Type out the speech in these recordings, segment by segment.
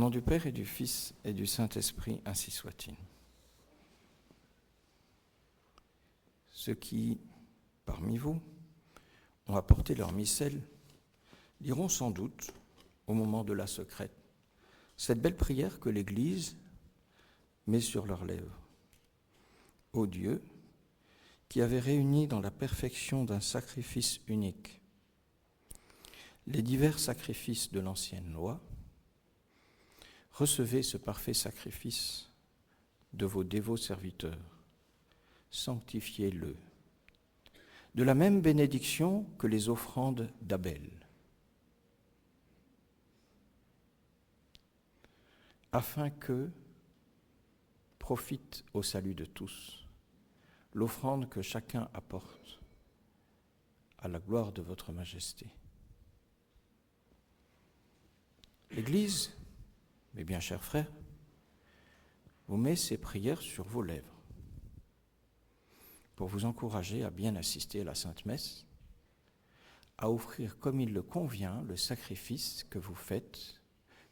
nom du Père et du Fils et du Saint-Esprit, ainsi soit-il. Ceux qui, parmi vous, ont apporté leur missel, liront sans doute, au moment de la secrète, cette belle prière que l'Église met sur leurs lèvres. Ô Dieu, qui avait réuni dans la perfection d'un sacrifice unique les divers sacrifices de l'ancienne loi, recevez ce parfait sacrifice de vos dévots serviteurs, sanctifiez-le, de la même bénédiction que les offrandes d'Abel, afin que profite au salut de tous l'offrande que chacun apporte à la gloire de votre majesté. L'Église, mes bien chers frères, vous met ces prières sur vos lèvres pour vous encourager à bien assister à la Sainte Messe, à offrir comme il le convient le sacrifice que vous faites,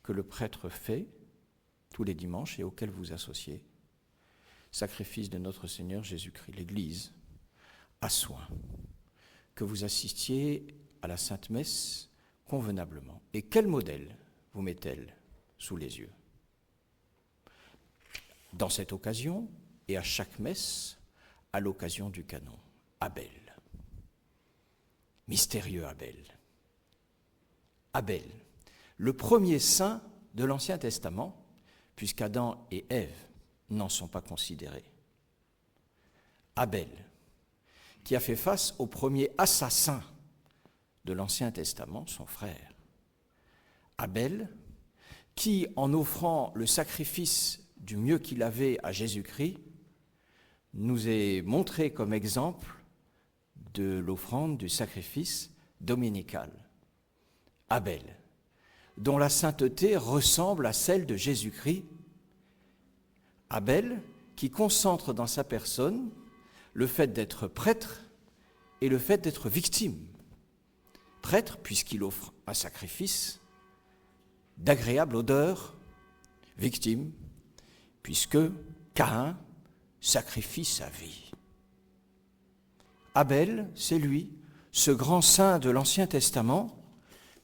que le prêtre fait tous les dimanches et auquel vous associez, sacrifice de notre Seigneur Jésus-Christ. L'Église a soin que vous assistiez à la Sainte Messe convenablement. Et quel modèle vous met-elle sous les yeux? Dans cette occasion, et à chaque messe, à l'occasion du canon, Abel. Mystérieux Abel. Abel, le premier saint de l'Ancien Testament, puisqu'Adam et Ève n'en sont pas considérés. Abel, qui a fait face au premier assassin de l'Ancien Testament, son frère. Abel, qui, en offrant le sacrifice du mieux qu'il avait à Jésus-Christ, nous est montré comme exemple de l'offrande du sacrifice dominical. Abel, dont la sainteté ressemble à celle de Jésus-Christ. Abel, qui concentre dans sa personne le fait d'être prêtre et le fait d'être victime. Prêtre, puisqu'il offre un sacrifice d'agréable odeur, victime, puisque Caïn sacrifie sa vie. Abel, c'est lui, ce grand saint de l'Ancien Testament,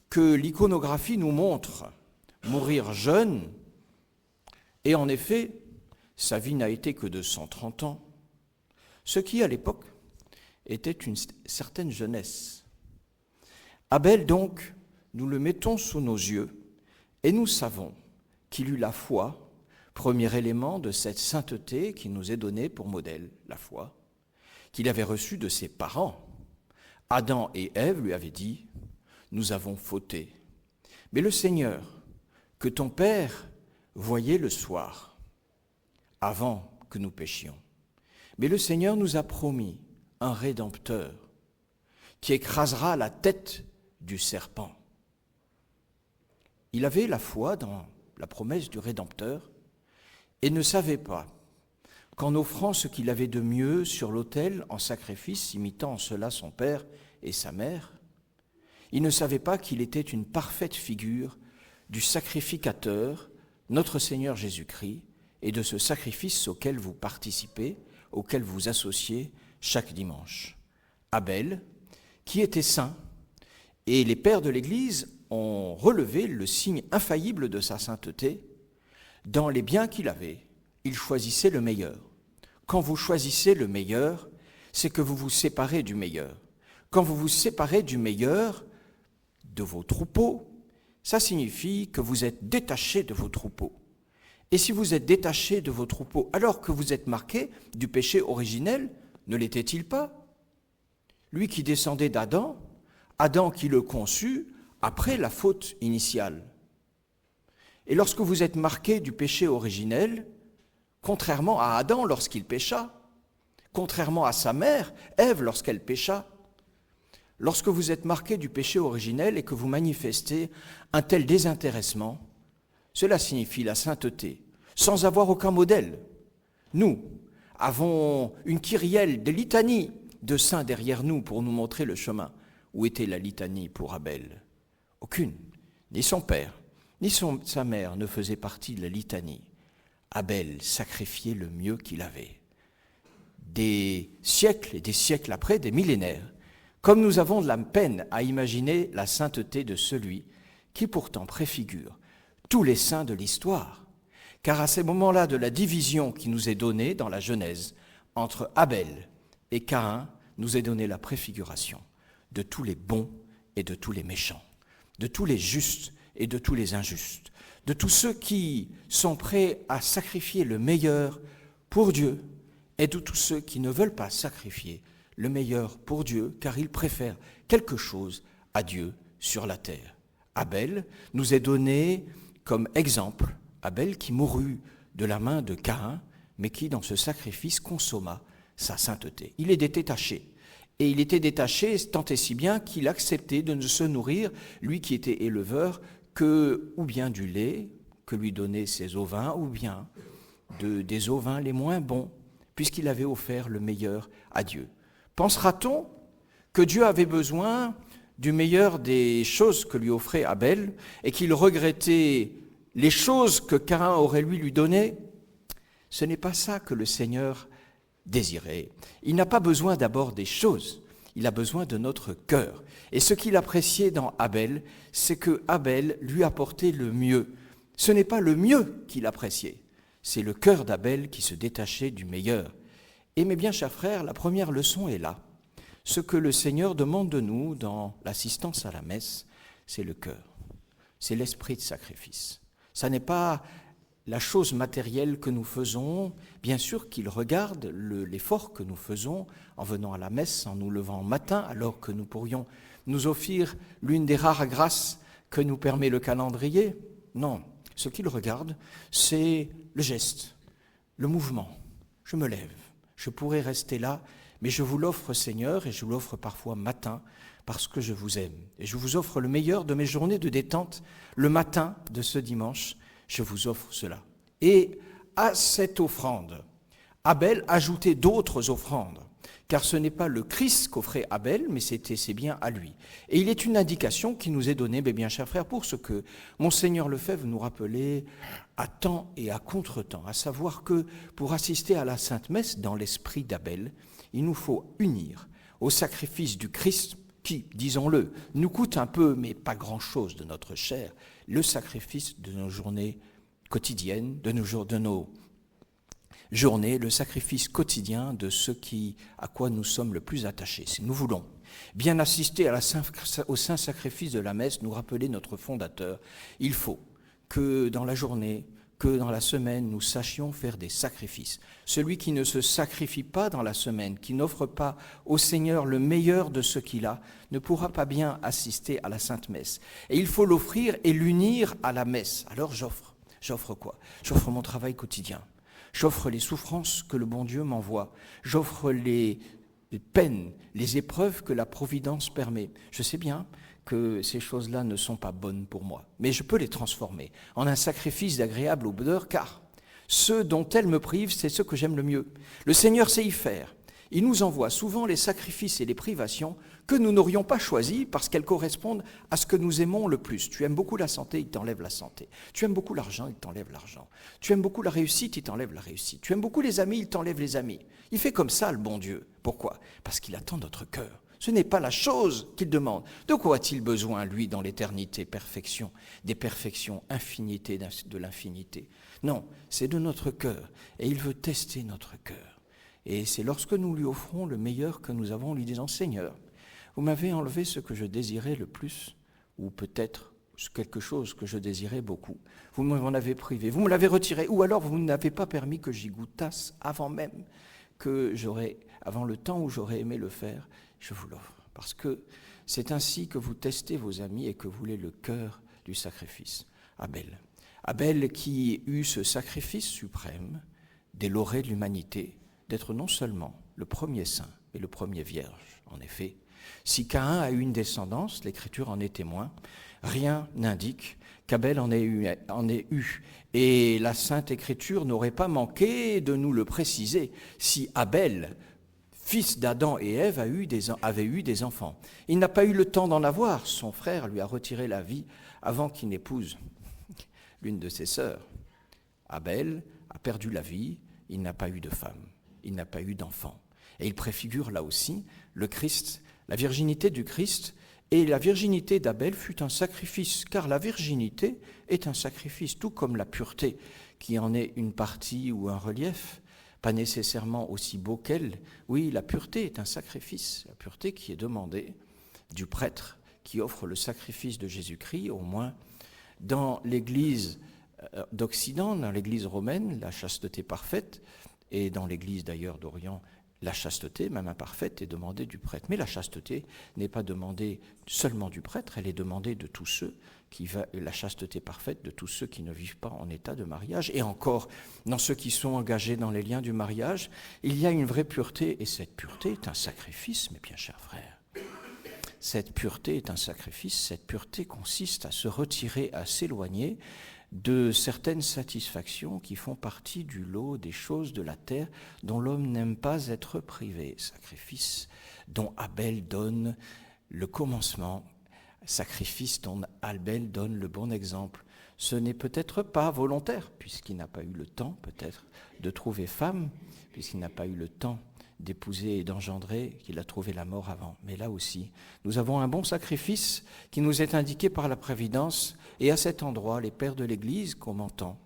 que l'iconographie nous montre mourir jeune, et en effet, sa vie n'a été que de 130 ans, ce qui, à l'époque, était une certaine jeunesse. Abel, donc, nous le mettons sous nos yeux, et nous savons qu'il eut la foi, premier élément de cette sainteté qui nous est donnée pour modèle, la foi, qu'il avait reçue de ses parents. Adam et Ève lui avaient dit « Nous avons fauté, mais le Seigneur, que ton Père voyait le soir, avant que nous péchions, mais le Seigneur nous a promis un Rédempteur qui écrasera la tête du serpent. » Il avait la foi dans la promesse du Rédempteur et ne savait pas qu'en offrant ce qu'il avait de mieux sur l'autel en sacrifice, imitant en cela son père et sa mère, il ne savait pas qu'il était une parfaite figure du sacrificateur, notre Seigneur Jésus-Christ, et de ce sacrifice auquel vous participez, auquel vous associez chaque dimanche. Abel, qui était saint, et les pères de l'Église ont relevé le signe infaillible de sa sainteté. Dans les biens qu'il avait, il choisissait le meilleur. Quand vous choisissez le meilleur, c'est que vous vous séparez du meilleur. Quand vous vous séparez du meilleur de vos troupeaux, ça signifie que vous êtes détaché de vos troupeaux. Et si vous êtes détaché de vos troupeaux alors que vous êtes marqué du péché originel, ne l'était-il pas? Lui qui descendait d'Adam, Adam qui le conçut après la faute initiale. Et lorsque vous êtes marqué du péché originel, contrairement à Adam lorsqu'il pécha, contrairement à sa mère, Ève lorsqu'elle pécha, lorsque vous êtes marqué du péché originel et que vous manifestez un tel désintéressement, cela signifie la sainteté, sans avoir aucun modèle. Nous avons une kyrielle, des litanies de saints derrière nous pour nous montrer le chemin. Où était la litanie pour Abel? Aucune, ni son père, ni sa mère ne faisaient partie de la litanie. Abel sacrifiait le mieux qu'il avait. Des siècles et des siècles après, des millénaires, comme nous avons de la peine à imaginer la sainteté de celui qui pourtant préfigure tous les saints de l'histoire, car à ces moments-là de la division qui nous est donnée dans la Genèse entre Abel et Caïn, nous est donnée la préfiguration de tous les bons et de tous les méchants, de tous les justes et de tous les injustes, de tous ceux qui sont prêts à sacrifier le meilleur pour Dieu et de tous ceux qui ne veulent pas sacrifier le meilleur pour Dieu, car ils préfèrent quelque chose à Dieu sur la terre. Abel nous est donné comme exemple, Abel qui mourut de la main de Caïn, mais qui dans ce sacrifice consomma sa sainteté. Il est détaché. Et il était détaché tant et si bien qu'il acceptait de ne se nourrir, lui qui était éleveur, que ou bien du lait que lui donnaient ses ovins, ou bien des ovins les moins bons, puisqu'il avait offert le meilleur à Dieu. Pensera-t-on que Dieu avait besoin du meilleur des choses que lui offrait Abel et qu'il regrettait les choses que Caïn aurait lui données? Ce n'est pas ça que le Seigneur désirait. Il n'a pas besoin d'abord des choses, il a besoin de notre cœur. Et ce qu'il appréciait dans Abel, c'est que Abel lui apportait le mieux. Ce n'est pas le mieux qu'il appréciait, c'est le cœur d'Abel qui se détachait du meilleur. Et mes bien chers frères, la première leçon est là. Ce que le Seigneur demande de nous dans l'assistance à la messe, c'est le cœur, c'est l'esprit de sacrifice. Ça n'est pas la chose matérielle que nous faisons, bien sûr qu'il regarde l'effort que nous faisons en venant à la messe, en nous levant le matin, alors que nous pourrions nous offrir l'une des rares grâces que nous permet le calendrier. Non, ce qu'il regarde, c'est le geste, le mouvement. Je me lève, je pourrais rester là, mais je vous l'offre, Seigneur, et je vous l'offre parfois matin, parce que je vous aime. Et je vous offre le meilleur de mes journées de détente, le matin de ce dimanche, je vous offre cela. Et à cette offrande, Abel ajoutait d'autres offrandes, car ce n'est pas le Christ qu'offrait Abel, mais c'est bien à lui. Et il est une indication qui nous est donnée, mes bien chers frères, pour ce que Monseigneur Lefebvre nous rappelait à temps et à contre-temps, à savoir que pour assister à la Sainte Messe dans l'esprit d'Abel, il nous faut unir au sacrifice du Christ qui, disons-le, nous coûte un peu, mais pas grand-chose de notre chair, le sacrifice de nos journées quotidiennes, de nos journées, le sacrifice quotidien de ce à quoi nous sommes le plus attachés. Si nous voulons bien assister au saint sacrifice de la messe, nous rappeler notre fondateur, il faut que dans la journée, que dans la semaine, nous sachions faire des sacrifices. Celui qui ne se sacrifie pas dans la semaine, qui n'offre pas au Seigneur le meilleur de ce qu'il a, ne pourra pas bien assister à la Sainte Messe. Et il faut l'offrir et l'unir à la messe. Alors j'offre. J'offre quoi? J'offre mon travail quotidien. J'offre les souffrances que le bon Dieu m'envoie. J'offre les peines, les épreuves que la Providence permet. Je sais bien que ces choses-là ne sont pas bonnes pour moi, mais je peux les transformer en un sacrifice d'agréable odeur, car ceux dont elles me privent, c'est ceux que j'aime le mieux. Le Seigneur sait y faire. Il nous envoie souvent les sacrifices et les privations que nous n'aurions pas choisis parce qu'elles correspondent à ce que nous aimons le plus. Tu aimes beaucoup la santé, il t'enlève la santé. Tu aimes beaucoup l'argent, il t'enlève l'argent. Tu aimes beaucoup la réussite, il t'enlève la réussite. Tu aimes beaucoup les amis, il t'enlève les amis. Il fait comme ça, le bon Dieu. Pourquoi? Parce qu'il attend notre cœur. Ce n'est pas la chose qu'il demande. De quoi a-t-il besoin, lui, dans l'éternité? Perfection, des perfections, infinité de l'infinité. Non, c'est de notre cœur. Et il veut tester notre cœur. Et c'est lorsque nous lui offrons le meilleur que nous avons, lui disant, Seigneur, vous m'avez enlevé ce que je désirais le plus, ou peut-être quelque chose que je désirais beaucoup. Vous m'en avez privé, vous me l'avez retiré, ou alors vous n'avez pas permis que j'y goûtasse avant même avant le temps où j'aurais aimé le faire, je vous l'offre. Parce que c'est ainsi que vous testez vos amis et que vous voulez le cœur du sacrifice. Abel. Abel qui eut ce sacrifice suprême des laurets de l'humanité, d'être non seulement le premier saint, mais le premier vierge. En effet, si Caïn a eu une descendance, l'Écriture en est témoin, rien n'indique qu'Abel en ait eu. Et la Sainte Écriture n'aurait pas manqué de nous le préciser si Abel, fils d'Adam et Ève, avait eu des enfants. Il n'a pas eu le temps d'en avoir. Son frère lui a retiré la vie avant qu'il n'épouse l'une de ses sœurs. Abel a perdu la vie, il n'a pas eu de femme, il n'a pas eu d'enfant. Et il préfigure là aussi le Christ, la virginité du Christ, et la virginité d'Abel fut un sacrifice, car la virginité est un sacrifice, tout comme la pureté, qui en est une partie ou un relief, pas nécessairement aussi beau qu'elle. Oui, la pureté est un sacrifice, la pureté qui est demandée du prêtre qui offre le sacrifice de Jésus-Christ, au moins dans l'Église d'Occident, dans l'Église romaine, la chasteté parfaite, et dans l'Église d'ailleurs d'Orient, la chasteté, même imparfaite, est demandée du prêtre. Mais la chasteté n'est pas demandée seulement du prêtre, elle est demandée de tous ceux la chasteté parfaite de tous ceux qui ne vivent pas en état de mariage. Et encore, dans ceux qui sont engagés dans les liens du mariage, il y a une vraie pureté, et cette pureté est un sacrifice, mes bien chers frères. Cette pureté est un sacrifice, cette pureté consiste à se retirer, à s'éloigner de certaines satisfactions qui font partie du lot des choses de la terre dont l'homme n'aime pas être privé. Sacrifice dont Abel donne le commencement, sacrifice dont Abel donne le bon exemple. Ce n'est peut-être pas volontaire, puisqu'il n'a pas eu le temps peut-être de trouver femme, puisqu'il n'a pas eu le temps d'épouser et d'engendrer, qu'il a trouvé la mort avant. Mais là aussi, nous avons un bon sacrifice qui nous est indiqué par la Providence, et à cet endroit, les pères de l'Église, commentant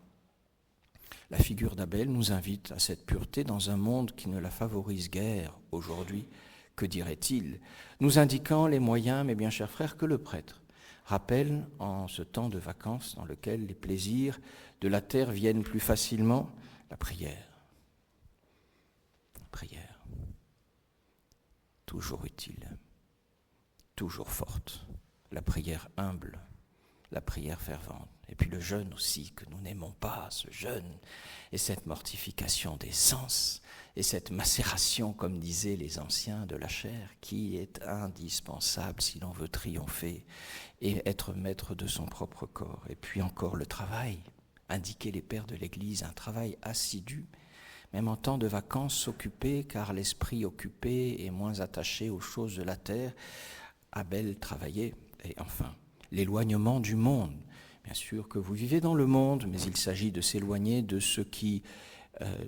la figure d'Abel, nous invitent à cette pureté dans un monde qui ne la favorise guère aujourd'hui, que dirait-il, nous indiquant les moyens, mes bien chers frères, que le prêtre rappelle en ce temps de vacances dans lequel les plaisirs de la terre viennent plus facilement, la prière. Prière, toujours utile, toujours forte, la prière humble, la prière fervente, et puis le jeûne aussi, que nous n'aimons pas, ce jeûne, et cette mortification des sens, et cette macération, comme disaient les anciens, de la chair, qui est indispensable si l'on veut triompher et être maître de son propre corps. Et puis encore le travail, indiquer les pères de l'Église, un travail assidu, même en temps de vacances, s'occuper, car l'esprit occupé est moins attaché aux choses de la terre. Abel travaillait, et enfin, l'éloignement du monde. Bien sûr que vous vivez dans le monde, mais il s'agit de s'éloigner de ce qui,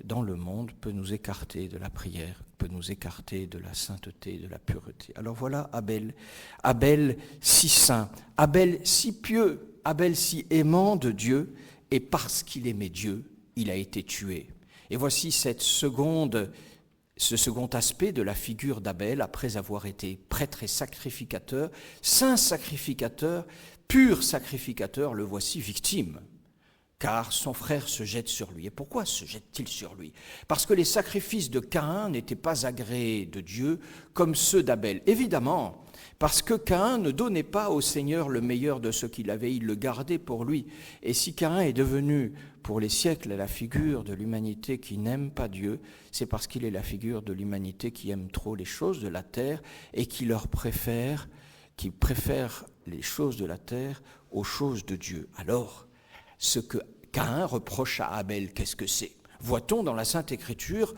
dans le monde, peut nous écarter de la prière, peut nous écarter de la sainteté, de la pureté. Alors voilà Abel, Abel si saint, Abel si pieux, Abel si aimant de Dieu, et parce qu'il aimait Dieu, il a été tué. Et voici ce second aspect de la figure d'Abel, après avoir été prêtre et sacrificateur, saint sacrificateur, pur sacrificateur, le voici victime, car son frère se jette sur lui. Et pourquoi se jette-t-il sur lui? Parce que les sacrifices de Caïn n'étaient pas agréés de Dieu comme ceux d'Abel. Évidemment, parce que Caïn ne donnait pas au Seigneur le meilleur de ce qu'il avait, il le gardait pour lui. Et si Caïn est devenu pour les siècles la figure de l'humanité qui n'aime pas Dieu, c'est parce qu'il est la figure de l'humanité qui aime trop les choses de la terre et qui préfère les choses de la terre aux choses de Dieu. Alors, ce que Caïn reproche à Abel, qu'est-ce que c'est? Voit-on dans la Sainte Écriture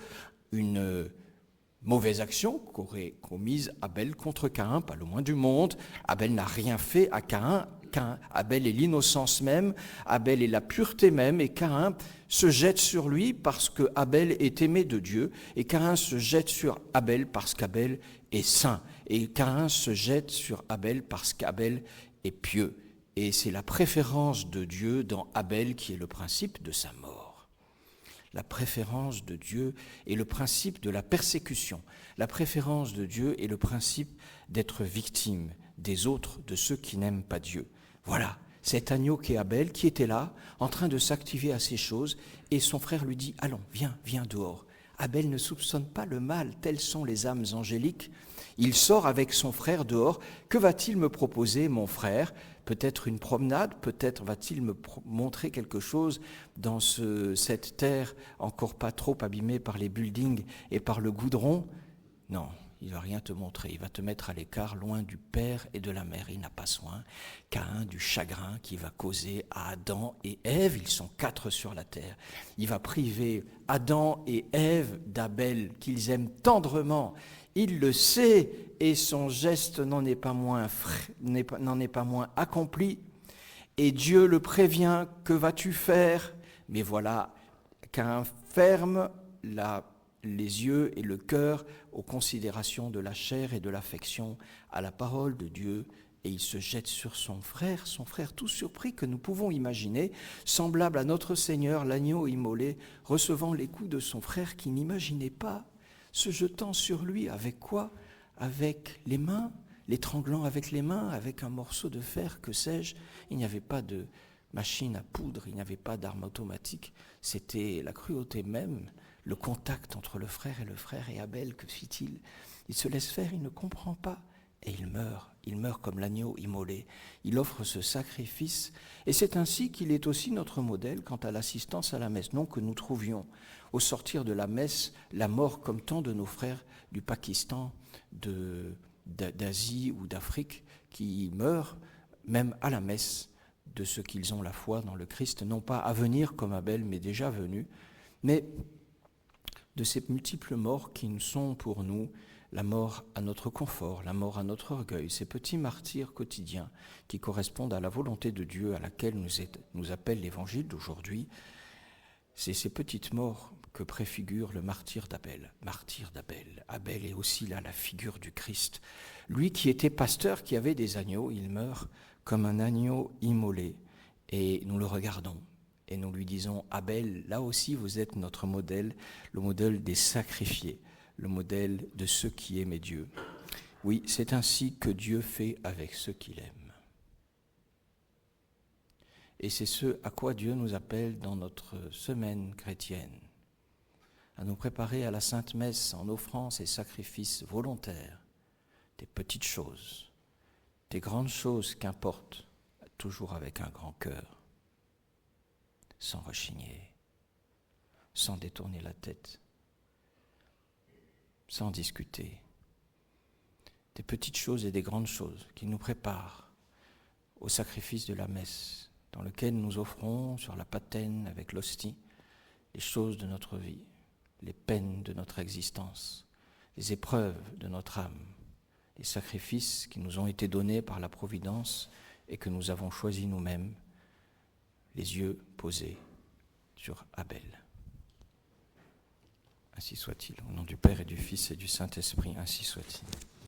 une mauvaise action qu'aurait commise Abel contre Caïn, pas le moins du monde? Abel n'a rien fait à Caïn. Abel est l'innocence même, Abel est la pureté même, et Caïn se jette sur lui parce que Abel est aimé de Dieu, et Caïn se jette sur Abel parce qu'Abel est saint, et Caïn se jette sur Abel parce qu'Abel est pieux. Et c'est la préférence de Dieu dans Abel qui est le principe de sa mort. La préférence de Dieu est le principe de la persécution. La préférence de Dieu est le principe d'être victime des autres, de ceux qui n'aiment pas Dieu. Voilà, cet agneau qu'est Abel, qui était là, en train de s'activer à ces choses, et son frère lui dit « Allons, viens dehors ». Abel ne soupçonne pas le mal, telles sont les âmes angéliques. Il sort avec son frère dehors. Que va-t-il me proposer, mon frère ? Peut-être une promenade, peut-être va-t-il me montrer quelque chose dans cette terre encore pas trop abîmée par les buildings et par le goudron. Non, il ne va rien te montrer, il va te mettre à l'écart, loin du père et de la mère. Il n'a pas soin Caïn du chagrin qui va causer à Adam et Ève, ils sont 4 sur la terre. Il va priver Adam et Ève d'Abel, qu'ils aiment tendrement. Il le sait et son geste n'en est pas moins accompli. Et Dieu le prévient, que vas-tu faire? Mais voilà qu'un ferme les yeux et le cœur aux considérations de la chair et de l'affection, à la parole de Dieu, et il se jette sur son frère tout surpris que nous pouvons imaginer, semblable à notre Seigneur, l'agneau immolé, recevant les coups de son frère qui n'imaginait pas, se jetant sur lui avec quoi? Avec les mains, l'étranglant avec les mains, avec un morceau de fer, que sais-je. Il n'y avait pas de machine à poudre, il n'y avait pas d'arme automatique, c'était la cruauté même, le contact entre le frère, et Abel, que fit-il? Il se laisse faire, il ne comprend pas, et il meurt comme l'agneau immolé. Il offre ce sacrifice, et c'est ainsi qu'il est aussi notre modèle quant à l'assistance à la messe. Non que nous trouvions, au sortir de la messe, la mort comme tant de nos frères du Pakistan, d'Asie ou d'Afrique, qui meurent, même à la messe, de ce qu'ils ont la foi dans le Christ, non pas à venir comme Abel, mais déjà venu, mais de ces multiples morts qui nous sont pour nous la mort à notre confort, la mort à notre orgueil, ces petits martyrs quotidiens qui correspondent à la volonté de Dieu à laquelle nous appelle l'Évangile d'aujourd'hui. C'est ces petites morts que préfigure le martyr d'Abel. Abel est aussi là la figure du Christ. Lui qui était pasteur, qui avait des agneaux, il meurt comme un agneau immolé. Et nous le regardons et nous lui disons, Abel, là aussi vous êtes notre modèle, le modèle des sacrifiés, le modèle de ceux qui aimaient Dieu. Oui, c'est ainsi que Dieu fait avec ceux qu'il aime. Et c'est ce à quoi Dieu nous appelle dans notre semaine chrétienne, à nous préparer à la Sainte Messe en offrant ces sacrifices volontaires, des petites choses, des grandes choses qu'importe, toujours avec un grand cœur, sans rechigner, sans détourner la tête, sans discuter. Des petites choses et des grandes choses qui nous préparent au sacrifice de la messe, dans lequel nous offrons sur la patène avec l'hostie les choses de notre vie, les peines de notre existence, les épreuves de notre âme, les sacrifices qui nous ont été donnés par la Providence et que nous avons choisis nous-mêmes, les yeux posés sur Abel. Ainsi soit-il. Au nom du Père et du Fils et du Saint-Esprit, ainsi soit-il.